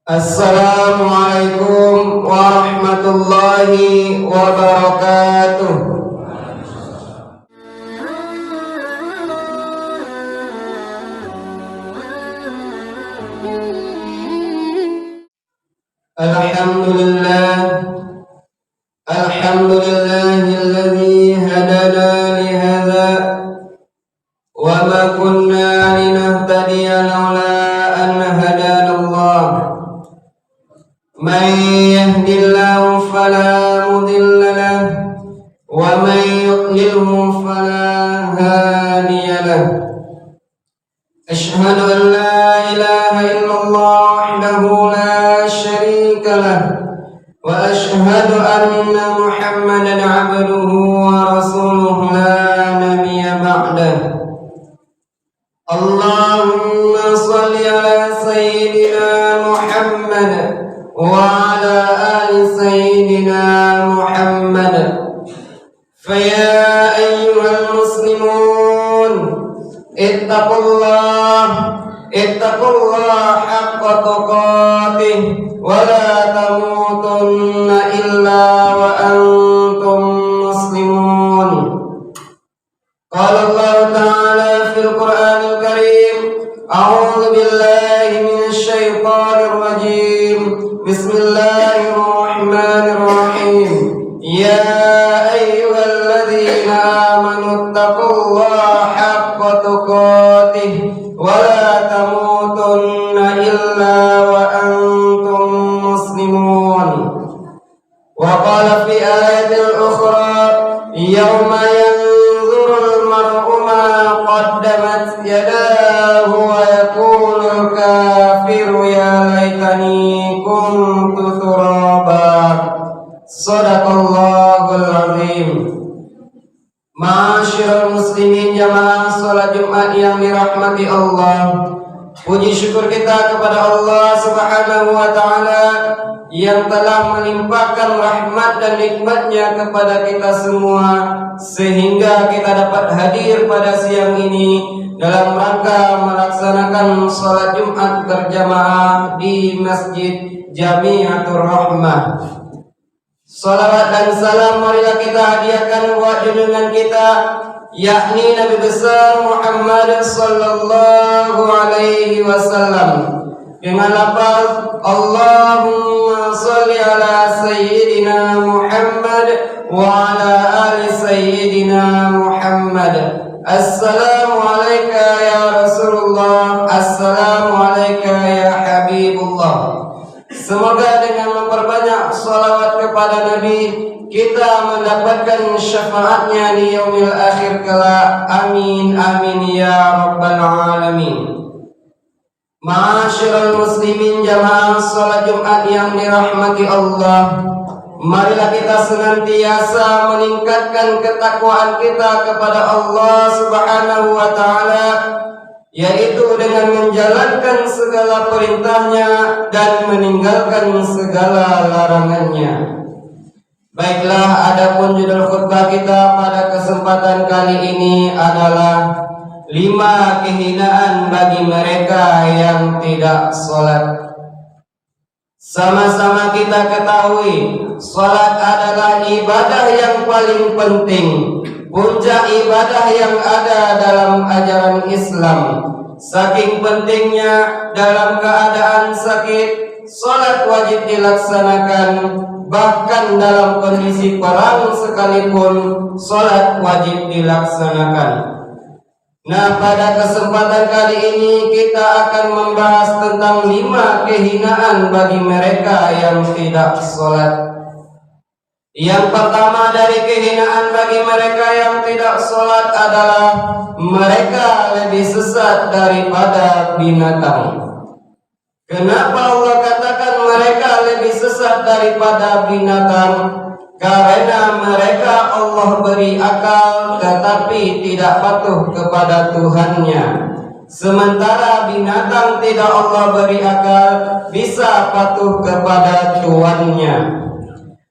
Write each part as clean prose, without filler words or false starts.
Assalamualaikum warahmatullahi wabarakatuh. Alhamdulillah, alhamdulillahilladzi hadana li hadza wa ma kunna linahtadiya laula an hadanallah. Man yahdihillahu fala mudilla lahu wa man yudlilhu fala hadiya lahu. Asyhadu an la ilaha illallah wahdahu la syarika lahu wa asyhadu anna Muhammadan abduhu wa rasuluhu la nabiyya ba'dahu. Allahumma shalli ala sayyidina Muhammad wa ala ali sayyidina Muhammad. Faya ayyuhal muslimun, ittaqullah haqqa tuqatih wa la tamutunna illa wa antum muslimun. Qala Allah ta'ala fil Qur'anil Karim, a'udzu billahi minasy syaithanir rajim. Bismillahirrahmanirrahim. Ya ayyuhalladzina amanu taqullaha haqqa tuqatih wa la tamutunna illa wa antum muslimun. Wa qala fi ayatil ukhra, yawma yanzurul mar'u ma qaddamat yadahu wa yaqulul kafiru ya laitani kuntu turaba. Shadaqallahul azim. Ma'asyiral muslimin jamaah salat Jumat yang dirahmati Allah. Puji syukur kita kepada Allah Subhanahu wa taala yang telah melimpahkan rahmat dan nikmatnya kepada kita semua sehingga kita dapat hadir pada siang ini dalam rangka melaksanakan salat Jumat berjamaah di Masjid Jamiatur Rahmah. Salawat dan salam marilah kita hadiahkan buat junjungan kita, yakni Nabi besar Muhammad sallallahu alaihi wasallam, dengan lafaz Allahumma shalli ala sayyidina Muhammad wa ala ali sayyidina Muhammad. Assalamu alayka ya Rasulullah, assalamu alayka ya Habibullah. Semoga dengan memperbanyak salawat kepada Nabi kita mendapatkan syafaatnya di yaumil akhir kelak. Amin amin ya rabbal alamin. Ma'asyiral muslimin jamaah salat Jumat yang dirahmati Allah, marilah kita senantiasa meningkatkan ketakwaan kita kepada Allah Subhanahu wa taala, yaitu dengan menjalankan segala perintahnya dan meninggalkan segala larangannya. Baiklah, adapun judul khutbah kita pada kesempatan kali ini adalah 5 kehinaan bagi mereka yang tidak sholat. Sama-sama kita ketahui, sholat adalah ibadah yang paling penting, puncak ibadah yang ada dalam ajaran Islam. Saking pentingnya dalam keadaan sakit, sholat wajib dilaksanakan. Bahkan dalam kondisi perang sekalipun, sholat wajib dilaksanakan. Nah, pada kesempatan kali ini kita akan membahas tentang 5 kehinaan bagi mereka yang tidak sholat. Yang pertama dari kehinaan bagi mereka yang tidak sholat adalah mereka lebih sesat daripada binatang. Kenapa Allah katakan mereka lebih sesat daripada binatang? Karena mereka Allah beri akal tetapi tidak patuh kepada Tuhannya. Sementara binatang tidak Allah beri akal, bisa patuh kepada tuannya.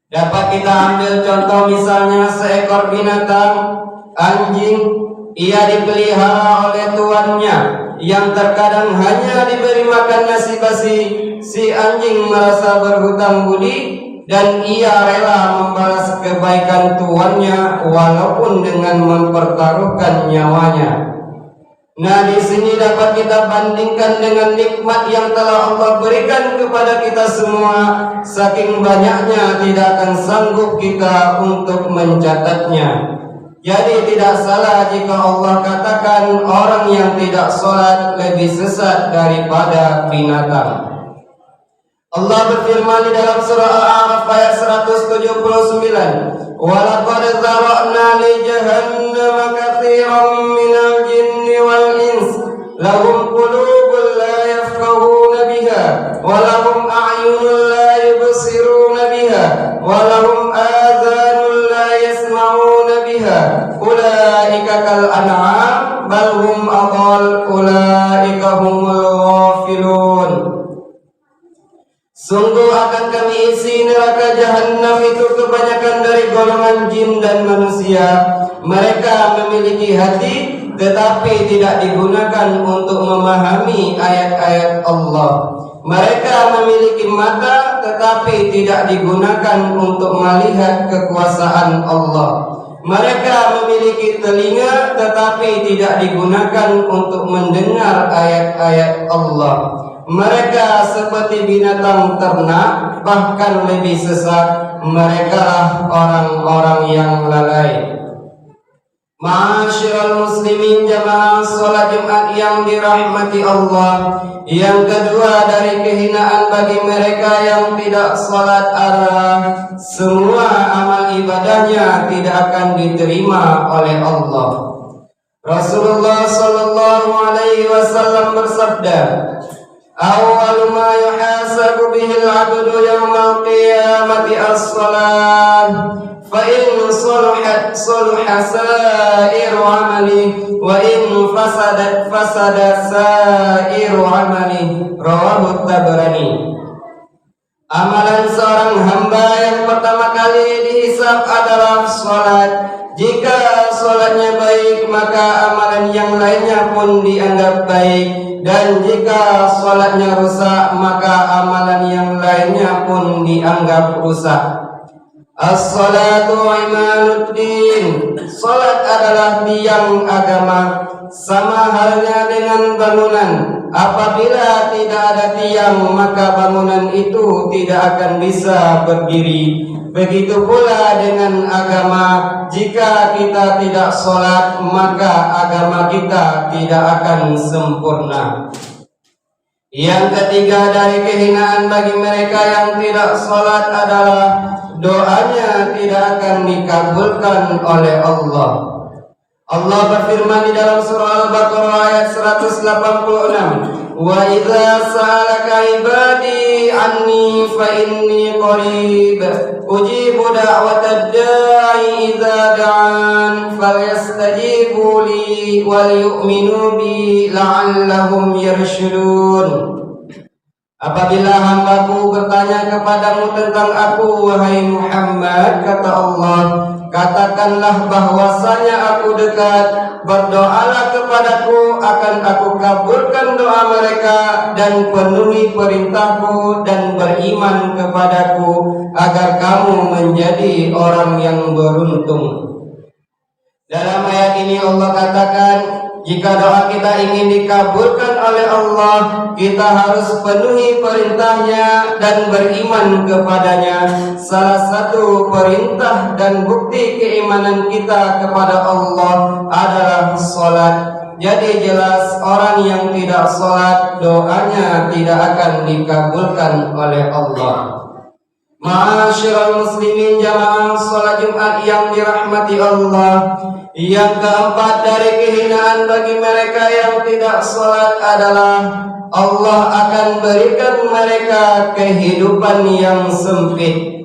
Dapat kita ambil contoh misalnya seekor binatang, anjing, ia dipelihara oleh tuannya, yang terkadang hanya diberi makan nasi basi, si anjing merasa berhutang budi dan ia rela membalas kebaikan tuannya walaupun dengan mempertaruhkan nyawanya. Nah, di sini dapat kita bandingkan dengan nikmat yang telah Allah berikan kepada kita semua. Saking banyaknya tidak akan sanggup kita untuk mencatatnya. Jadi tidak salah jika Allah katakan orang yang tidak sholat lebih sesat daripada binatang. Allah berfirman di dalam surah Al-A'raf ayat 179, "Walaqad zara'na li jahannama katsiran minal jinni wal ins, lahum qulubun la yafqahuna biha, wa lahum a'yunun la yubsiruna biha, wa lahum adhanun la yasma'una biha, ulaika kal an'am bal hum adall, ulaika humul ghafilun." Sungguh akan kami isi neraka jahanam itu kebanyakan dari golongan jin dan manusia. Mereka memiliki hati tetapi tidak digunakan untuk memahami ayat-ayat Allah. Mereka memiliki mata tetapi tidak digunakan untuk melihat kekuasaan Allah. Mereka memiliki telinga tetapi tidak digunakan untuk mendengar ayat-ayat Allah. Mereka seperti binatang ternak, bahkan lebih sesat. Mereka orang-orang yang lalai. Ma'asyiral muslimin jamaah salat Jumat yang dirahmati Allah. Yang kedua dari kehinaan bagi mereka yang tidak salat adalah semua amal ibadahnya tidak akan diterima oleh Allah. Rasulullah sallallahu alaihi wasallam bersabda, "Awwalu ma yuhasabu bihil 'abdu yawmal qiyamati as-shalah, fa in salahat salaha sa'iru 'amali, wa in fasadat fasada sa'iru 'amali." Rawahu Tabrani. Amalan seorang hamba yang pertama kali dihisab adalah salat. Jika salatnya baik, maka amalan yang lainnya pun dianggap baik. Dan jika salatnya rusak, maka amalan yang lainnya pun dianggap rusak. As-salatu imanuddin. Salat adalah tiang agama. Sama halnya dengan bangunan. Apabila tidak ada tiang, maka bangunan itu tidak akan bisa berdiri. Begitu pula dengan agama. Jika kita tidak sholat, maka agama kita tidak akan sempurna. Yang ketiga dari kehinaan bagi mereka yang tidak sholat adalah doanya tidak akan dikabulkan oleh Allah. Allah berfirman di dalam surah Al-Baqarah ayat 186, "Wa idza sa'alaka ibadi anni fa inni qarib ujibu da'watad da'i idza da'an falyastajibu li wal yu'minu bi la'allahum yarshudun." Apabila hambaku bertanya kepadamu tentang aku, wahai Muhammad, kata Allah, katakanlah bahwasanya aku dekat. Berdoalah kepadaku, akan aku kabulkan doa mereka dan penuhi perintahku dan beriman kepadaku agar kamu menjadi orang yang beruntung. Dalam ayat ini Allah katakan, jika doa kita ingin dikabulkan oleh Allah, kita harus penuhi perintahnya dan beriman kepadanya. Salah satu perintah dan bukti keimanan kita kepada Allah adalah sholat. Jadi jelas orang yang tidak sholat, doanya tidak akan dikabulkan oleh Allah. Ma'asyiral muslimin jamaah salat Jumat yang dirahmati Allah. Yang keempat dari kehinaan bagi mereka yang tidak salat adalah Allah akan berikan mereka kehidupan yang sempit.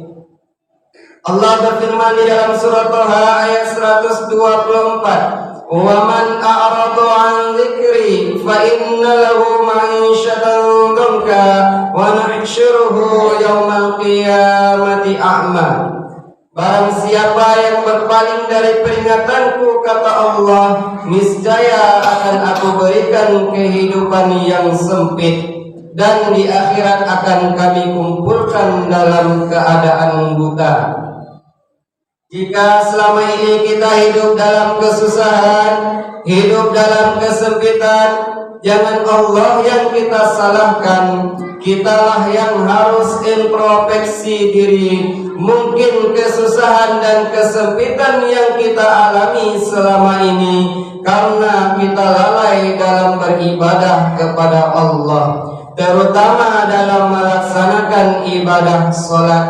Allah berfirman di dalam surah Thaha ayat 124, "Wa man a'rada 'an dzikri fa inna lahu ma'isyatan dhanka wa nahsyuruhu yaumal qiyamati a'ma." Barang siapa yang berpaling dari peringatanku, kata Allah, niscaya akan aku berikan kehidupan yang sempit, dan di akhirat akan kami kumpulkan dalam keadaan buta. Jika selama ini kita hidup dalam kesusahan, hidup dalam kesempitan, jangan Allah yang kita salahkan, kitalah yang harus introspeksi diri. Mungkin kesusahan dan kesempitan yang kita alami selama ini karena kita lalai dalam beribadah kepada Allah, terutama dalam melaksanakan ibadah sholat.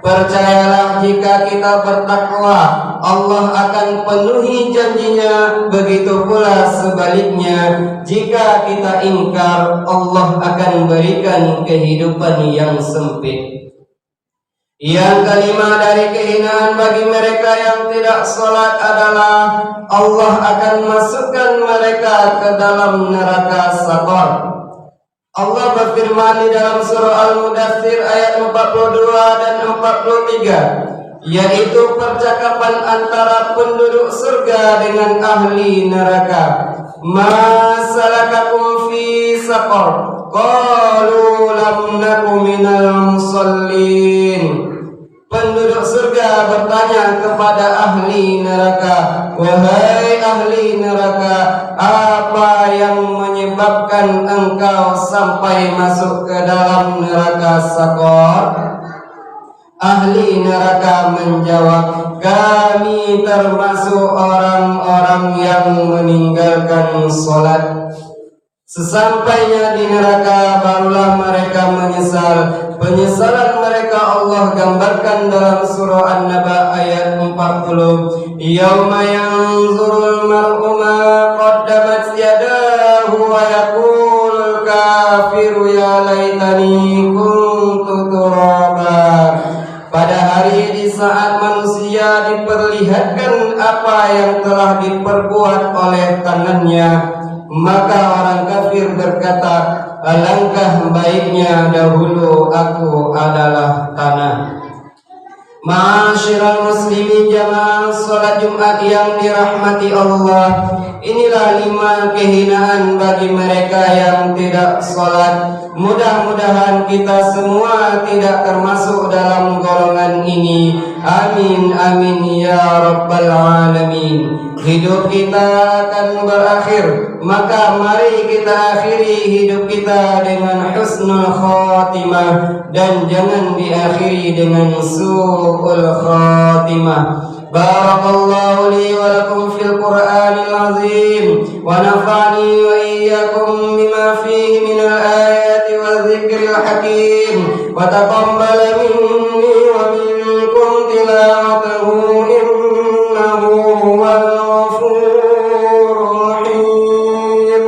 Percayalah, jika kita bertakwa, Allah akan penuhi janjinya. Begitu pula sebaliknya, jika kita ingkar, Allah akan berikan kehidupan yang sempit. Yang kelima dari kehinaan bagi mereka yang tidak sholat adalah Allah akan masukkan mereka ke dalam neraka Saqar. Allah berfirman di dalam surah Al-Mudaththir ayat 42 dan 43, yaitu percakapan antara penduduk surga dengan ahli neraka. Ma salakakum fi saqar? Qalu lam naku minal musallin. Penduduk surga bertanya kepada ahli neraka, wahai ahli neraka, apa yang menyebabkan engkau sampai masuk ke dalam neraka Saqar? Ahli neraka menjawab, kami termasuk orang-orang yang meninggalkan sholat. Sesampainya di neraka, barulah mereka menyesal. Penyesalan mereka Allah gambarkan dalam surah An-Naba ayat 40. Yauma yanzurul mar'u ma qaddamat yadahu wa yaqulul kafiru ya laitani kuntu turaba. Pada hari di saat manusia diperlihatkan apa yang telah diperbuat oleh tangannya, maka orang kafir berkata, alangkah baiknya dahulu aku adalah tanah. Ma'asyiral muslimin jamaah salat Jumat yang dirahmati Allah, inilah 5 kehinaan bagi mereka yang tidak salat. Mudah-mudahan kita semua tidak termasuk dalam golongan ini. Amin amin ya rabbal alamin. Hidup kita akan berakhir, maka mari kita akhiri hidup kita dengan husnul khatimah, dan jangan diakhiri dengan su'ul khatimah. Barakallahu li wa lakum fil Qur'anil azim, wa nafa'ani wa iyyakum bima fihi minal ayati wa dzikril hakim, wa taqabbal minni wa minkum tilawatahu innahu huwal ghafurur rahim.